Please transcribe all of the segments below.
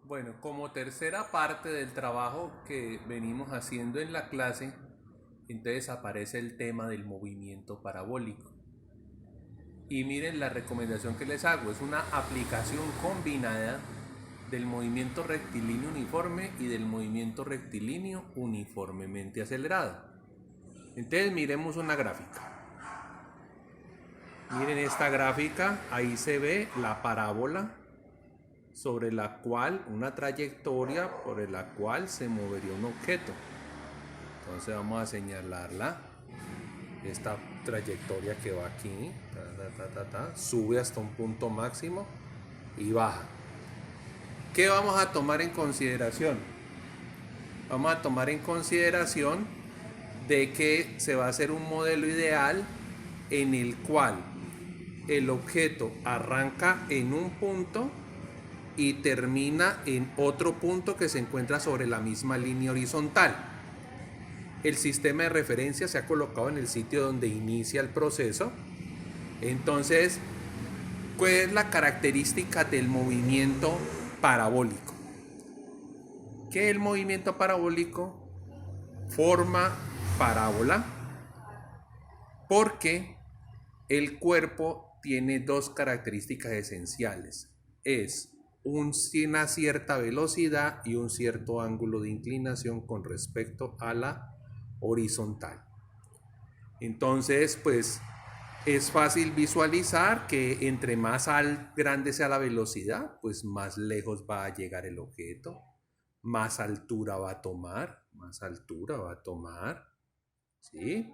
Bueno, como tercera parte del trabajo que venimos haciendo en la clase, entonces aparece el tema del movimiento parabólico. Y miren la recomendación que les hago, es una aplicación combinada del movimiento rectilíneo uniforme y del movimiento rectilíneo uniformemente acelerado. Entonces miremos una gráfica. Miren esta gráfica, ahí se ve la parábola sobre la cual, una trayectoria por la cual se movería un objeto. Entonces vamos a señalarla. Esta trayectoria que va aquí, sube hasta un punto máximo y baja. ¿Qué vamos a tomar en consideración? Vamos a tomar en consideración de que se va a hacer un modelo ideal en el cual el objeto arranca en un punto y termina en otro punto que se encuentra sobre la misma línea horizontal. El sistema de referencia se ha colocado en el sitio donde inicia el proceso. Entonces, ¿cuál es la característica del movimiento parabólico? Que el movimiento parabólico forma parábola porque el cuerpo tiene dos características esenciales. Es una cierta velocidad y un cierto ángulo de inclinación con respecto a la horizontal. Entonces, pues es fácil visualizar que entre más grande sea la velocidad, pues más lejos va a llegar el objeto, más altura va a tomar, ¿sí?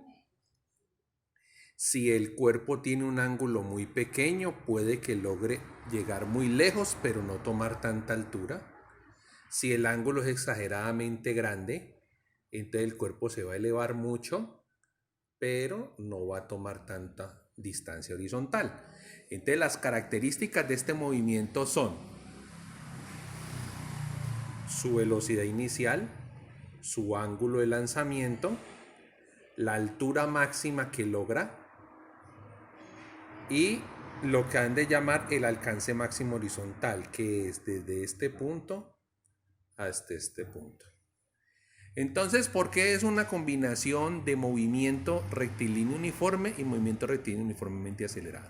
Si el cuerpo tiene un ángulo muy pequeño, puede que logre llegar muy lejos, pero no tomar tanta altura. Si el ángulo es exageradamente grande, entonces el cuerpo se va a elevar mucho, pero no va a tomar tanta distancia horizontal. Entonces las características de este movimiento son su velocidad inicial, su ángulo de lanzamiento, la altura máxima que logra y lo que han de llamar el alcance máximo horizontal, que es desde este punto hasta este punto. Entonces, ¿por qué es una combinación de movimiento rectilíneo uniforme y movimiento rectilíneo uniformemente acelerado?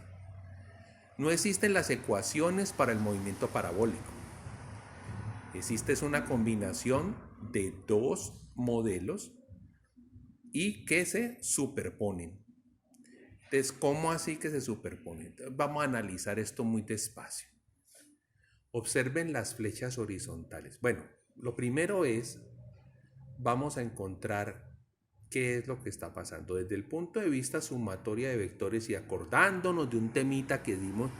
No existen las ecuaciones para el movimiento parabólico. Existe una combinación de dos modelos y que se superponen. Entonces, ¿cómo así que se superponen? Vamos a analizar esto muy despacio. Observen las flechas horizontales. Bueno, lo primero es, vamos a encontrar qué es lo que está pasando. Desde el punto de vista sumatoria de vectores y acordándonos de un temita que dimos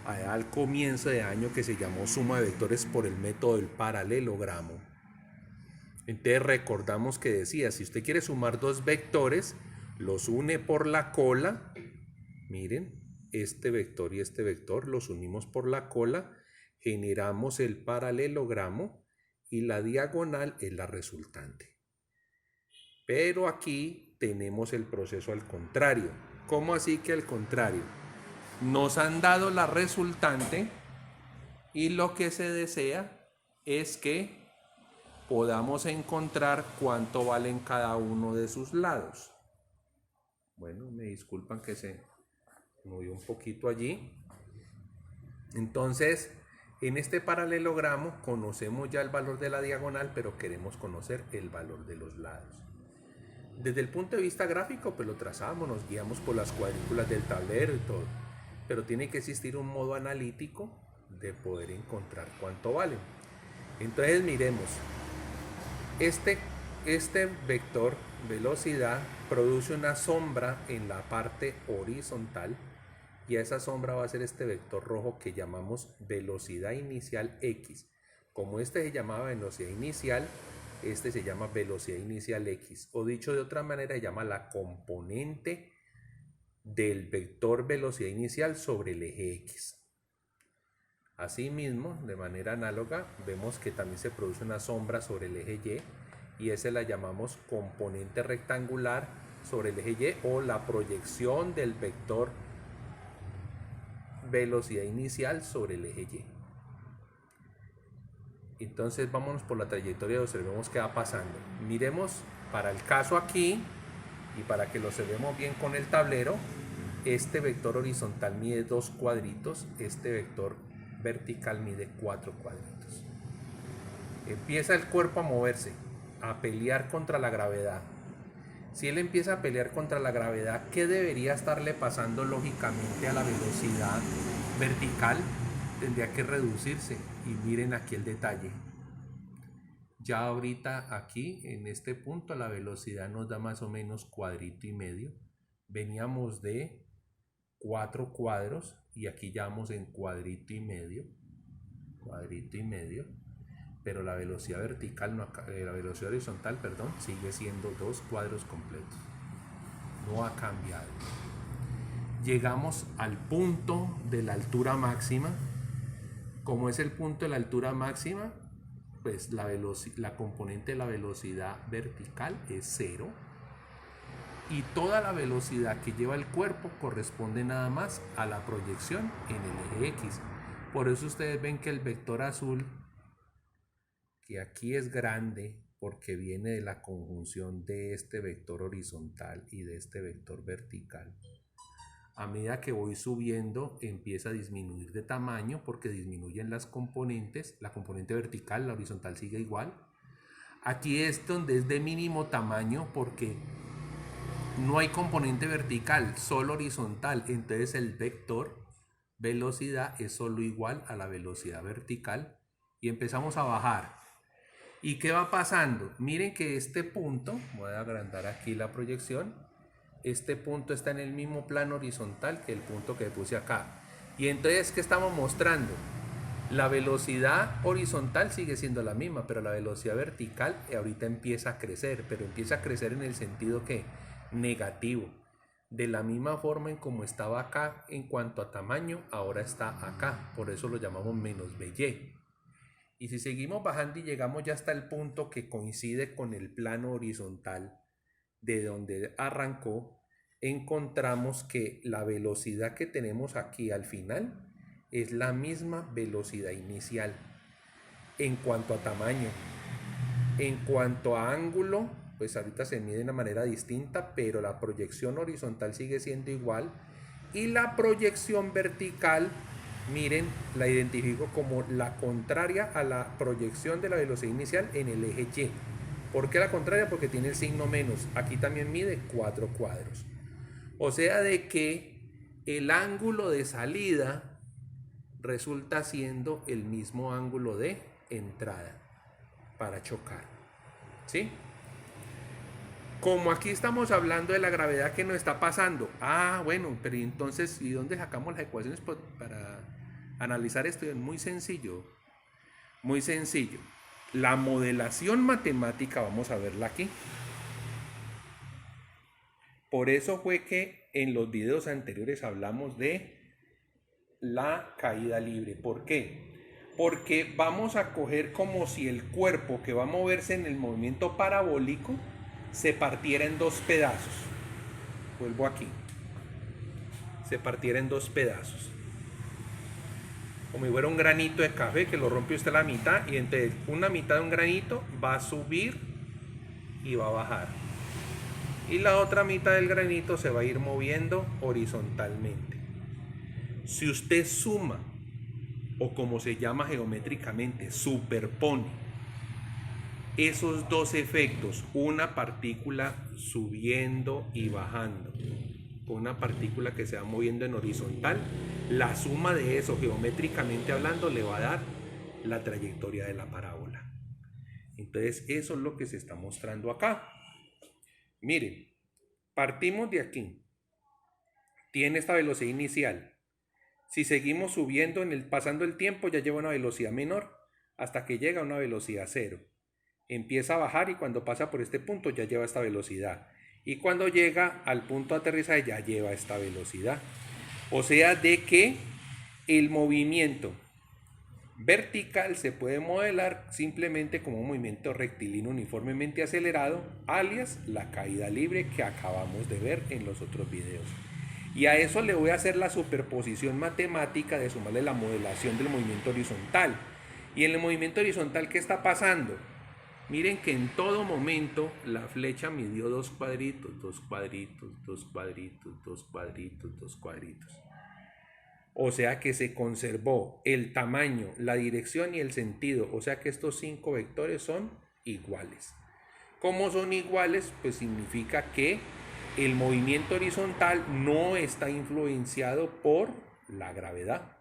al comienzo de año que se llamó suma de vectores por el método del paralelogramo. Entonces recordamos que decía, si usted quiere sumar dos vectores, los une por la cola. Miren, este vector y este vector los unimos por la cola, generamos el paralelogramo y la diagonal es la resultante. Pero aquí tenemos el proceso al contrario. ¿Cómo así que al contrario? Nos han dado la resultante y lo que se desea es que podamos encontrar cuánto valen cada uno de sus lados. Bueno, me disculpan que se movió un poquito allí. Entonces, en este paralelogramo conocemos ya el valor de la diagonal, pero queremos conocer el valor de los lados. Desde el punto de vista gráfico, pues lo trazamos, nos guiamos por las cuadrículas del tablero y todo. Pero tiene que existir un modo analítico de poder encontrar cuánto valen. Entonces miremos, este vector velocidad produce una sombra en la parte horizontal y a esa sombra va a ser este vector rojo que llamamos velocidad inicial X. Como este se llamaba velocidad inicial, este se llama velocidad inicial X, o dicho de otra manera, se llama la componente del vector velocidad inicial sobre el eje X. Asimismo, de manera análoga, vemos que también se produce una sombra sobre el eje Y y esa la llamamos componente rectangular sobre el eje Y o la proyección del vector velocidad inicial sobre el eje Y. Entonces vámonos por la trayectoria y observemos qué va pasando. Miremos para el caso aquí y para que lo observemos bien con el tablero. Este vector horizontal mide 2 cuadritos, este vector vertical mide 4 cuadritos. Empieza el cuerpo a moverse, a pelear contra la gravedad. Si él empieza a pelear contra la gravedad, ¿qué debería estarle pasando lógicamente a la velocidad vertical? Tendría que reducirse. Y miren aquí el detalle. Ya ahorita aquí, en este punto, la velocidad nos da más o menos cuadrito y medio. Veníamos de 4 cuadros y aquí ya vamos en cuadrito y medio. Pero la velocidad vertical, la velocidad horizontal, perdón, sigue siendo 2 cuadros completos. No ha cambiado. Llegamos al punto de la altura máxima. Como es el punto de la altura máxima, pues la componente de la velocidad vertical es 0. Y toda la velocidad que lleva el cuerpo corresponde nada más a la proyección en el eje X. Por eso ustedes ven que el vector azul, que aquí es grande porque viene de la conjunción de este vector horizontal y de este vector vertical, a medida que voy subiendo empieza a disminuir de tamaño porque disminuyen las componentes. La componente vertical, la horizontal sigue igual. Aquí es donde es de mínimo tamaño porque no hay componente vertical, solo horizontal. Entonces el vector velocidad es solo igual a la velocidad vertical y empezamos a bajar. ¿Y qué va pasando? Miren que este punto, voy a agrandar aquí la proyección, este punto está en el mismo plano horizontal que el punto que puse acá. Y entonces, ¿qué estamos mostrando? La velocidad horizontal sigue siendo la misma, pero la velocidad vertical ahorita empieza a crecer, pero empieza a crecer en el sentido que negativo. De la misma forma en como estaba acá en cuanto a tamaño, ahora está acá. Por eso lo llamamos menos BY. Y si seguimos bajando y llegamos ya hasta el punto que coincide con el plano horizontal de donde arrancó, encontramos que la velocidad que tenemos aquí al final es la misma velocidad inicial en cuanto a tamaño. En cuanto a ángulo, pues ahorita se mide de una manera distinta, pero la proyección horizontal sigue siendo igual y la proyección vertical, miren, la identifico como la contraria a la proyección de la velocidad inicial en el eje Y. ¿Por qué la contraria? Porque tiene el signo menos. Aquí también mide 4 cuadros. O sea de que el ángulo de salida resulta siendo el mismo ángulo de entrada para chocar. ¿Sí? Como aquí estamos hablando de la gravedad que nos está pasando. Ah, bueno, pero entonces, ¿y dónde sacamos las ecuaciones para analizar esto? Es muy sencillo. Muy sencillo. La modelación matemática, vamos a verla aquí. Por eso fue que en los videos anteriores hablamos de la caída libre. ¿Por qué? Porque vamos a coger como si el cuerpo que va a moverse en el movimiento parabólico se partiera en 2 pedazos. Vuelvo aquí. Se partiera en 2 pedazos. Como si fuera un granito de café que lo rompe usted a la mitad y entre una mitad de un granito va a subir y va a bajar. Y la otra mitad del granito se va a ir moviendo horizontalmente. Si usted suma, o como se llama geométricamente, superpone esos 2 efectos, una partícula subiendo y bajando, con una partícula que se va moviendo en horizontal, la suma de eso, geométricamente hablando, le va a dar la trayectoria de la parábola. Entonces, eso es lo que se está mostrando acá. Miren, partimos de aquí. Tiene esta velocidad inicial. Si seguimos subiendo, pasando el tiempo, ya lleva una velocidad menor hasta que llega a una velocidad 0. Empieza a bajar y cuando pasa por este punto ya lleva esta velocidad. Y cuando llega al punto de aterrizaje ya lleva esta velocidad. O sea de que el movimiento vertical se puede modelar simplemente como un movimiento rectilíneo uniformemente acelerado, alias la caída libre que acabamos de ver en los otros videos. Y a eso le voy a hacer la superposición matemática de sumarle la modelación del movimiento horizontal. Y en el movimiento horizontal, ¿qué está pasando? Miren que en todo momento la flecha midió dos cuadritos, dos cuadritos, dos cuadritos, dos cuadritos, dos cuadritos. O sea que se conservó el tamaño, la dirección y el sentido. O sea que estos 5 vectores son iguales. ¿Cómo son iguales? Pues significa que el movimiento horizontal no está influenciado por la gravedad.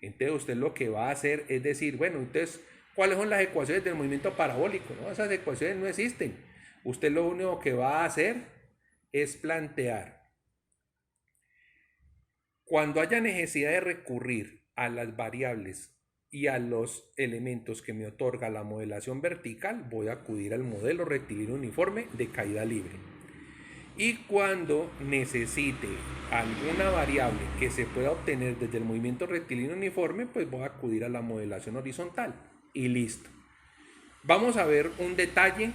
Entonces usted lo que va a hacer es decir, bueno, entonces, ¿cuáles son las ecuaciones del movimiento parabólico? ¿No? Esas ecuaciones no existen. Usted lo único que va a hacer es plantear, cuando haya necesidad de recurrir a las variables y a los elementos que me otorga la modelación vertical, voy a acudir al modelo rectilíneo uniforme de caída libre. Y cuando necesite alguna variable que se pueda obtener desde el movimiento rectilíneo uniforme, pues voy a acudir a la modelación horizontal y listo. Vamos a ver un detalle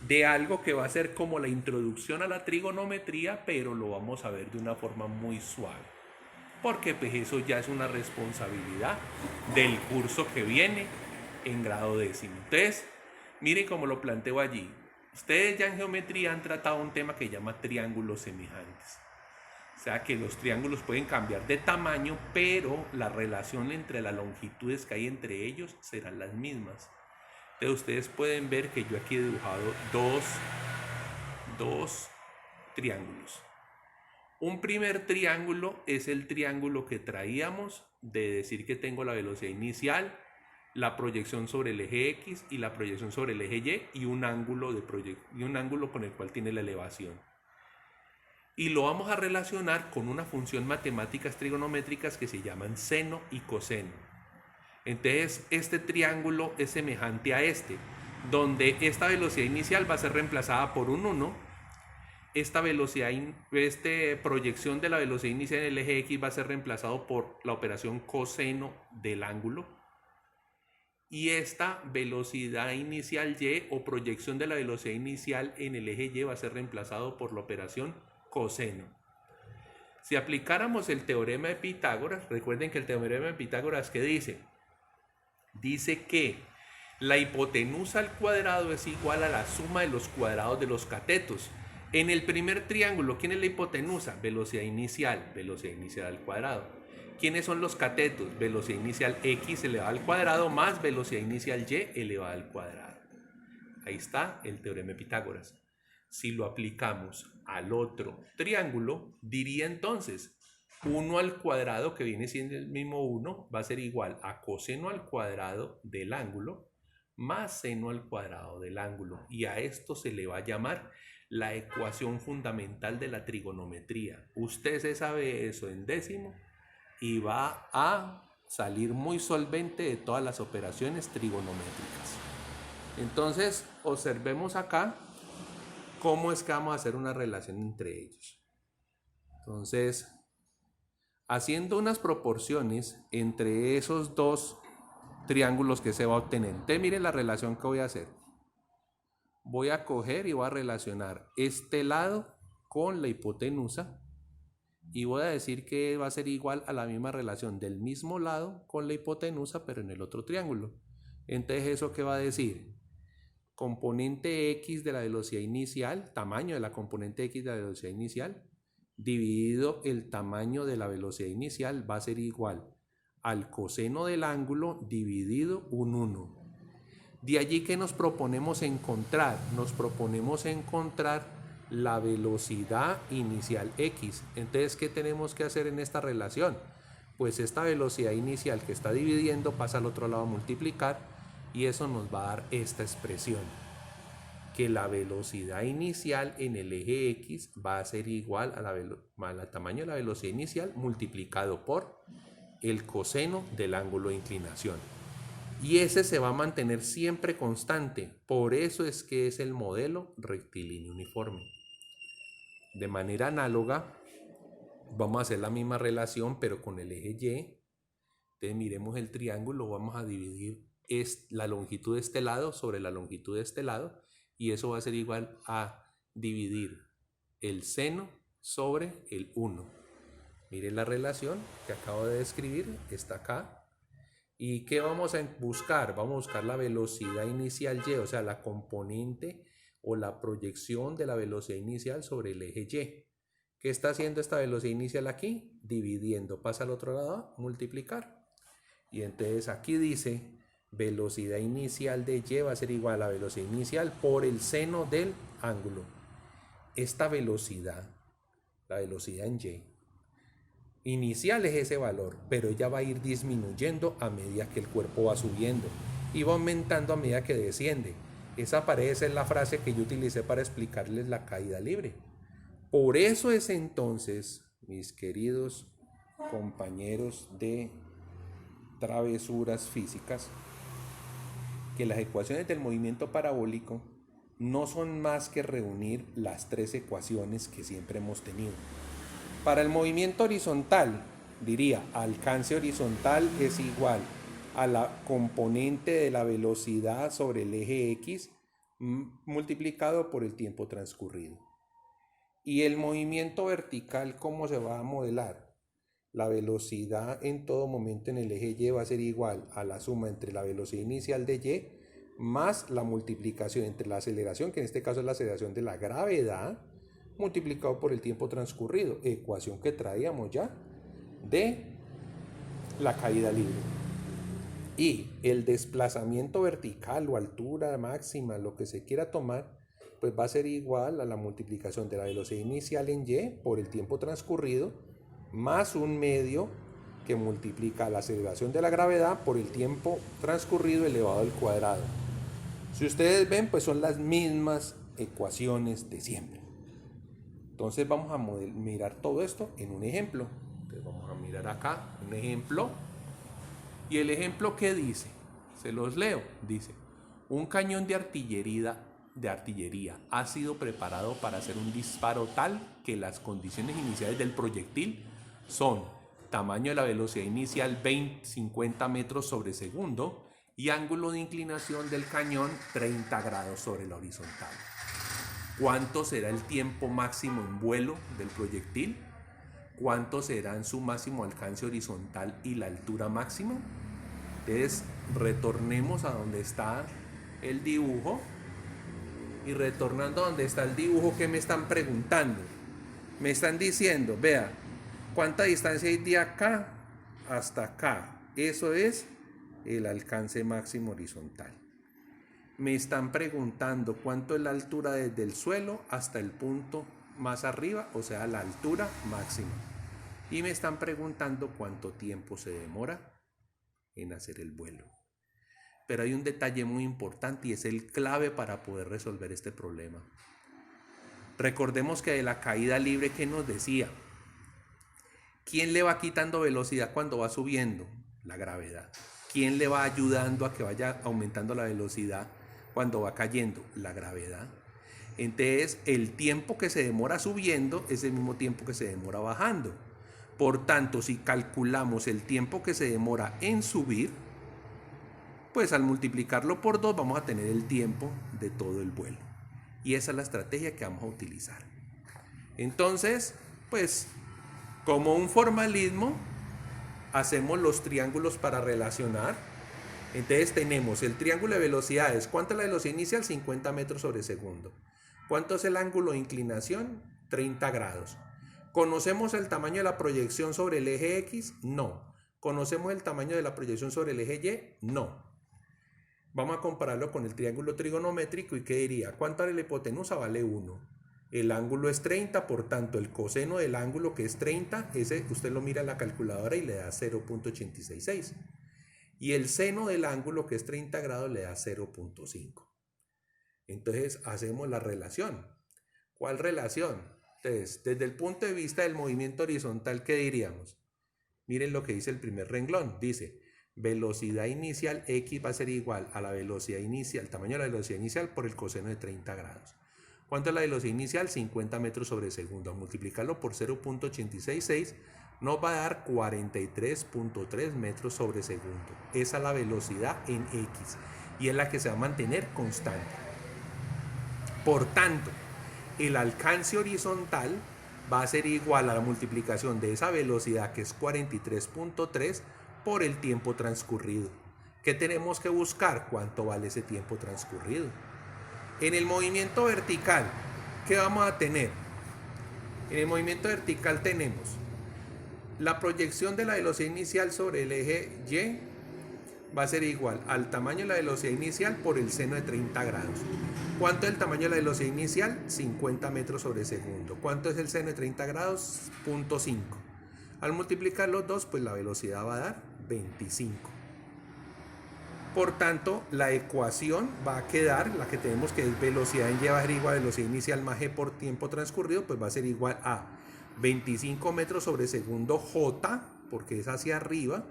de algo que va a ser como la introducción a la trigonometría, pero lo vamos a ver de una forma muy suave, porque pues eso ya es una responsabilidad del curso que viene en grado décimo. Entonces, miren cómo lo planteo allí. Ustedes ya en geometría han tratado un tema que se llama triángulos semejantes. O sea que los triángulos pueden cambiar de tamaño, pero la relación entre las longitudes que hay entre ellos serán las mismas. Entonces ustedes pueden ver que yo aquí he dibujado dos triángulos. Un primer triángulo es el triángulo que traíamos de decir que tengo la velocidad inicial, la proyección sobre el eje X y la proyección sobre el eje Y y un ángulo con el cual tiene la elevación. Y lo vamos a relacionar con unas funciones matemáticas trigonométricas que se llaman seno y coseno. Entonces este triángulo es semejante a este, donde esta velocidad inicial va a ser reemplazada por un 1. Esta proyección de la velocidad inicial en el eje X va a ser reemplazado por la operación coseno del ángulo. Y esta velocidad inicial Y o proyección de la velocidad inicial en el eje Y va a ser reemplazado por la operación coseno. Si aplicáramos el teorema de Pitágoras, recuerden que el teorema de Pitágoras, ¿qué dice? Dice que la hipotenusa al cuadrado es igual a la suma de los cuadrados de los catetos. En el primer triángulo, ¿quién es la hipotenusa? Velocidad inicial al cuadrado. ¿Quiénes son los catetos? Velocidad inicial X elevada al cuadrado más velocidad inicial Y elevada al cuadrado. Ahí está el teorema de Pitágoras. Si lo aplicamos al otro triángulo, diría entonces 1 al cuadrado, que viene siendo el mismo 1, va a ser igual a coseno al cuadrado del ángulo más seno al cuadrado del ángulo. Y a esto se le va a llamar la ecuación fundamental de la trigonometría. Usted se sabe eso en décimo y va a salir muy solvente de todas las operaciones trigonométricas. Entonces, observemos acá cómo es que vamos a hacer una relación entre ellos. Entonces, haciendo unas proporciones entre esos dos triángulos que se va a obtener. Entonces, miren la relación que voy a hacer. Voy a coger y voy a relacionar este lado con la hipotenusa y voy a decir que va a ser igual a la misma relación del mismo lado con la hipotenusa, pero en el otro triángulo. Entonces, ¿eso qué va a decir? Componente X de la velocidad inicial, tamaño de la componente X de la velocidad inicial, dividido el tamaño de la velocidad inicial va a ser igual al coseno del ángulo dividido un 1. De allí que nos proponemos encontrar. Nos proponemos encontrar la velocidad inicial X. Entonces, ¿qué tenemos que hacer en esta relación? Pues esta velocidad inicial que está dividiendo pasa al otro lado a multiplicar y eso nos va a dar esta expresión. Que la velocidad inicial en el eje X va a ser igual al tamaño de la velocidad inicial multiplicado por el coseno del ángulo de inclinación. Y ese se va a mantener siempre constante. Por eso es que es el modelo rectilíneo uniforme. De manera análoga, vamos a hacer la misma relación, pero con el eje Y. Entonces miremos el triángulo, vamos a dividir la longitud de este lado sobre la longitud de este lado. Y eso va a ser igual a dividir el seno sobre el 1. Miren la relación que acabo de describir, está acá. ¿Y qué vamos a buscar? Vamos a buscar la velocidad inicial y, o sea, la componente o la proyección de la velocidad inicial sobre el eje Y. ¿Qué está haciendo esta velocidad inicial aquí? Dividiendo, pasa al otro lado, multiplicar. Y entonces aquí dice, velocidad inicial de Y va a ser igual a la velocidad inicial por el seno del ángulo. Esta velocidad, la velocidad en Y, inicial es ese valor, pero ella va a ir disminuyendo a medida que el cuerpo va subiendo y va aumentando a medida que desciende. Esa parece ser la frase que yo utilicé para explicarles la caída libre. Por eso es entonces, mis queridos compañeros de travesuras físicas, que las ecuaciones del movimiento parabólico no son más que reunir las tres ecuaciones que siempre hemos tenido. Para el movimiento horizontal, diría, alcance horizontal es igual a la componente de la velocidad sobre el eje X multiplicado por el tiempo transcurrido. Y el movimiento vertical, ¿cómo se va a modelar? La velocidad en todo momento en el eje Y va a ser igual a la suma entre la velocidad inicial de Y más la multiplicación entre la aceleración, que en este caso es la aceleración de la gravedad, multiplicado por el tiempo transcurrido, ecuación que traíamos ya de la caída libre. Y el desplazamiento vertical o altura máxima, lo que se quiera tomar, pues va a ser igual a la multiplicación de la velocidad inicial en Y por el tiempo transcurrido, más un medio que multiplica la aceleración de la gravedad por el tiempo transcurrido elevado al cuadrado. Si ustedes ven, pues son las mismas ecuaciones de siempre. Entonces vamos a mirar todo esto en un ejemplo. Entonces vamos a mirar acá un ejemplo. ¿Y el ejemplo qué dice? Se los leo. Dice, un cañón de artillería ha sido preparado para hacer un disparo tal que las condiciones iniciales del proyectil son tamaño de la velocidad inicial 50 metros sobre segundo y ángulo de inclinación del cañón 30 grados sobre la horizontal. ¿Cuánto será el tiempo máximo en vuelo del proyectil? ¿Cuánto será en su máximo alcance horizontal y la altura máxima? Entonces, retornemos a donde está el dibujo. Y retornando a donde está el dibujo, ¿qué me están preguntando? Me están diciendo, vea, ¿cuánta distancia hay de acá hasta acá? Eso es el alcance máximo horizontal. Me están preguntando cuánto es la altura desde el suelo hasta el punto más arriba, o sea, la altura máxima. Y me están preguntando cuánto tiempo se demora en hacer el vuelo. Pero hay un detalle muy importante y es el clave para poder resolver este problema. Recordemos que de la caída libre, ¿qué nos decía? ¿Quién le va quitando velocidad cuando va subiendo? La gravedad. ¿Quién le va ayudando a que vaya aumentando la velocidad cuando va cayendo? La gravedad. Entonces, el tiempo que se demora subiendo es el mismo tiempo que se demora bajando. Por tanto, si calculamos el tiempo que se demora en subir, pues al multiplicarlo por 2 vamos a tener el tiempo de todo el vuelo. Y esa es la estrategia que vamos a utilizar. Entonces, pues, como un formalismo, hacemos los triángulos para relacionar. Entonces tenemos el triángulo de velocidades. ¿Cuánto es la velocidad inicial? 50 metros sobre segundo. ¿Cuánto es el ángulo de inclinación? 30 grados. ¿Conocemos el tamaño de la proyección sobre el eje X? No. ¿Conocemos el tamaño de la proyección sobre el eje Y? No. Vamos a compararlo con el triángulo trigonométrico y ¿qué diría? ¿Cuánto vale la hipotenusa? Vale 1. El ángulo es 30, por tanto el coseno del ángulo, que es 30, ese usted lo mira en la calculadora y le da 0.866. Y el seno del ángulo, que es 30 grados, le da 0.5. Entonces hacemos la relación. ¿Cuál relación? Entonces, desde el punto de vista del movimiento horizontal, ¿qué diríamos? Miren lo que dice el primer renglón. Dice, velocidad inicial X va a ser igual a la velocidad inicial, el tamaño de la velocidad inicial por el coseno de 30 grados. ¿Cuánto es la velocidad inicial? 50 metros sobre segundo. A multiplicarlo por 0.866 nos va a dar 43.3 metros sobre segundo. Esa es la velocidad en X y es la que se va a mantener constante. Por tanto, el alcance horizontal va a ser igual a la multiplicación de esa velocidad, que es 43.3, por el tiempo transcurrido. ¿Qué tenemos que buscar? ¿Cuánto vale ese tiempo transcurrido? En el movimiento vertical, ¿qué vamos a tener? En el movimiento vertical tenemos la proyección de la velocidad inicial sobre el eje Y va a ser igual al tamaño de la velocidad inicial por el seno de 30 grados. ¿Cuánto es el tamaño de la velocidad inicial? 50 metros sobre segundo. ¿Cuánto es el seno de 30 grados? 0.5. Al multiplicar los dos, pues la velocidad va a dar 25. Por tanto, la ecuación va a quedar, la que tenemos que es velocidad en Y va a ser igual a velocidad inicial más G por tiempo transcurrido, pues va a ser igual a 25 metros sobre segundo J, porque es hacia arriba,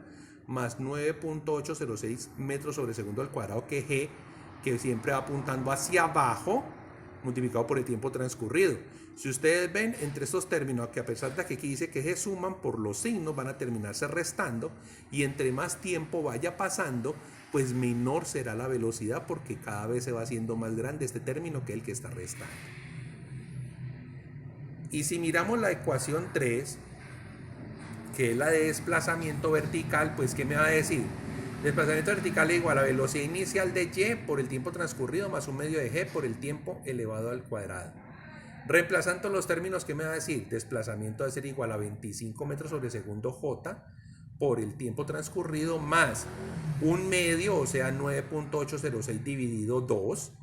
más 9.806 metros sobre segundo al cuadrado, que G, que siempre va apuntando hacia abajo, multiplicado por el tiempo transcurrido. Si ustedes ven entre estos términos, que a pesar de que aquí dice que se suman por los signos, van a terminarse restando, y entre más tiempo vaya pasando, pues menor será la velocidad, porque cada vez se va haciendo más grande este término que el que está restando. Y si miramos la ecuación 3, que es la de desplazamiento vertical, pues ¿qué me va a decir? Desplazamiento vertical es igual a velocidad inicial de Y por el tiempo transcurrido más un medio de G por el tiempo elevado al cuadrado. Reemplazando los términos, ¿qué me va a decir? Desplazamiento va a ser igual a 25 metros sobre segundo J por el tiempo transcurrido más un medio, o sea 9.806 dividido 2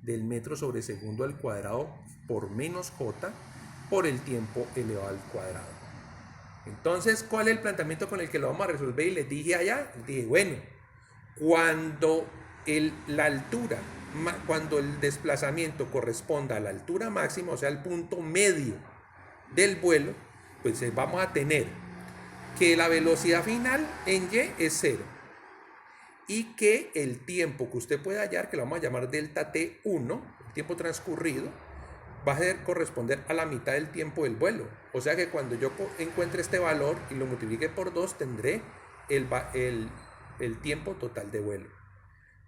del metro sobre segundo al cuadrado por menos J por el tiempo elevado al cuadrado. Entonces, ¿cuál es el planteamiento con el que lo vamos a resolver? Y les dije allá, dije, bueno, cuando la altura, cuando el desplazamiento corresponda a la altura máxima, o sea, el punto medio del vuelo, pues vamos a tener que la velocidad final en Y es 0 y que el tiempo que usted puede hallar, que lo vamos a llamar delta T1, el tiempo transcurrido, va a corresponder a la mitad del tiempo del vuelo. O sea que cuando yo encuentre este valor y lo multiplique por 2, tendré el tiempo total de vuelo.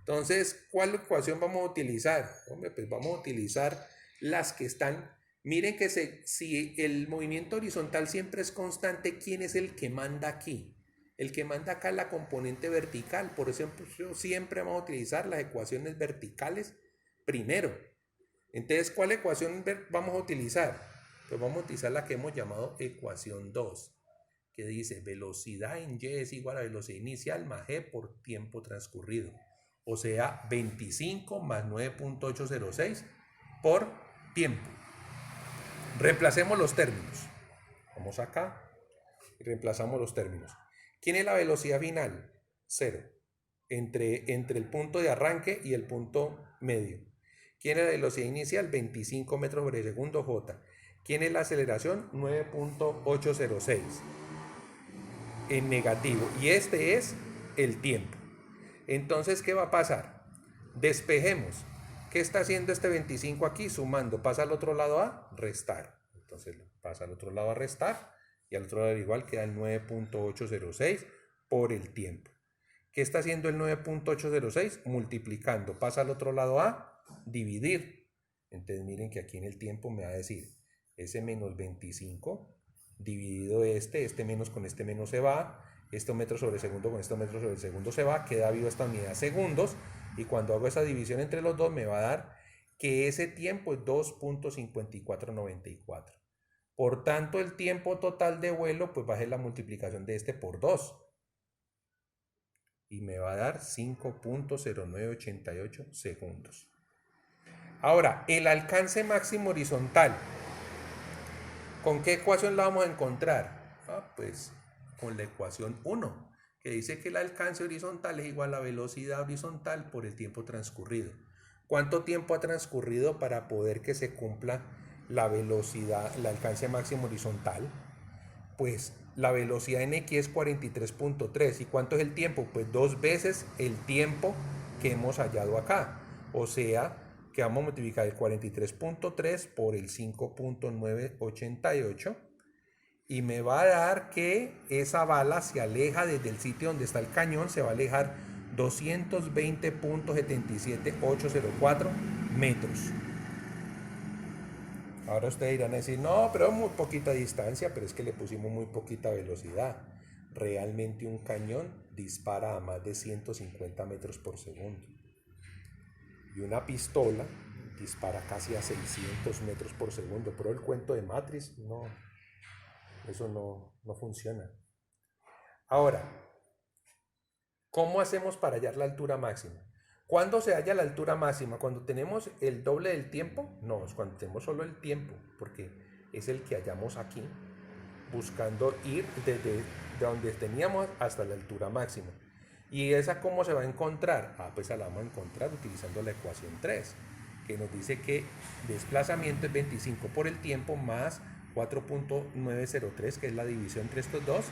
Entonces, ¿cuál ecuación vamos a utilizar? Hombre, pues vamos a utilizar las que están. Miren que si el movimiento horizontal siempre es constante, ¿quién es el que manda aquí? El que manda acá es la componente vertical. Por ejemplo, siempre vamos a utilizar las ecuaciones verticales primero. Entonces, ¿cuál ecuación vamos a utilizar? Pues vamos a utilizar la que hemos llamado ecuación 2, que dice velocidad en Y es igual a velocidad inicial más G por tiempo transcurrido. O sea, 25 más 9.806 por tiempo. Reemplacemos los términos. Vamos acá y reemplazamos los términos. ¿Quién es la velocidad final? 0. Entre el punto de arranque y el punto medio. ¿Quién es la velocidad inicial? 25 metros por segundo J. ¿Quién es la aceleración? 9.806 en negativo. Y este es el tiempo. Entonces, ¿qué va a pasar? Despejemos. ¿Qué está haciendo este 25 aquí? Sumando. ¿Pasa al otro lado a restar? Entonces pasa al otro lado a restar. Y al otro lado igual queda el 9.806 por el tiempo. ¿Qué está haciendo el 9.806? Multiplicando. Pasa al otro lado a dividir. Entonces miren que aquí en el tiempo me va a decir ese menos 25 dividido este menos con este menos se va, este metro sobre segundo con este metro sobre segundo se va, queda vivo esta unidad segundos, y cuando hago esa división entre los dos me va a dar que ese tiempo es 2.5494. Por tanto, el tiempo total de vuelo pues va a ser la multiplicación de este por 2 y me va a dar 5.0988 segundos. Ahora, el alcance máximo horizontal, ¿con qué ecuación la vamos a encontrar? Pues con la ecuación 1, que dice que el alcance horizontal es igual a la velocidad horizontal por el tiempo transcurrido. ¿Cuánto tiempo ha transcurrido para poder que se cumpla la velocidad, el alcance máximo horizontal? Pues la velocidad en X es 43.3. ¿Y cuánto es el tiempo? Pues 2 veces el tiempo que hemos hallado acá. O sea, que vamos a multiplicar el 43.3 por el 5.988 y me va a dar que esa bala se aleja desde el sitio donde está el cañón, se va a alejar 220.77804 metros. Ahora ustedes irán a decir, no, pero muy poquita distancia, pero es que le pusimos muy poquita velocidad. Realmente un cañón dispara a más de 150 metros por segundo. Y una pistola dispara casi a 600 metros por segundo. Pero el cuento de Matrix, no, eso no funciona. Ahora, ¿cómo hacemos para hallar la altura máxima? ¿Cuándo se halla la altura máxima? ¿Cuando tenemos el doble del tiempo? No, es cuando tenemos solo el tiempo, porque es el que hallamos aquí, buscando ir desde donde teníamos hasta la altura máxima. ¿Y esa cómo se va a encontrar? Pues la vamos a encontrar utilizando la ecuación 3, que nos dice que desplazamiento es 25 por el tiempo más 4.903, que es la división entre estos dos,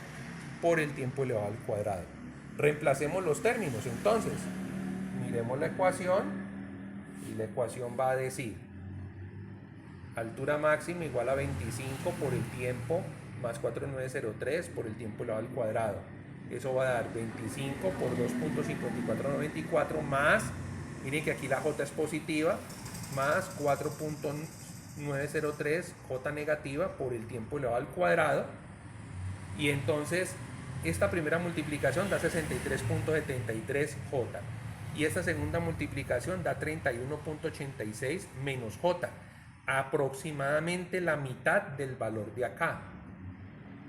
por el tiempo elevado al cuadrado. Reemplacemos los términos, entonces. Miremos la ecuación y la ecuación va a decir altura máxima igual a 25 por el tiempo más 4.903 por el tiempo elevado al cuadrado. Eso va a dar 25 por 2.5494 más, miren que aquí la J es positiva, más 4.903 J negativa por el tiempo elevado al cuadrado. Y entonces esta primera multiplicación da 63.73 J. Y esta segunda multiplicación da 31.86 menos J, aproximadamente la mitad del valor de acá.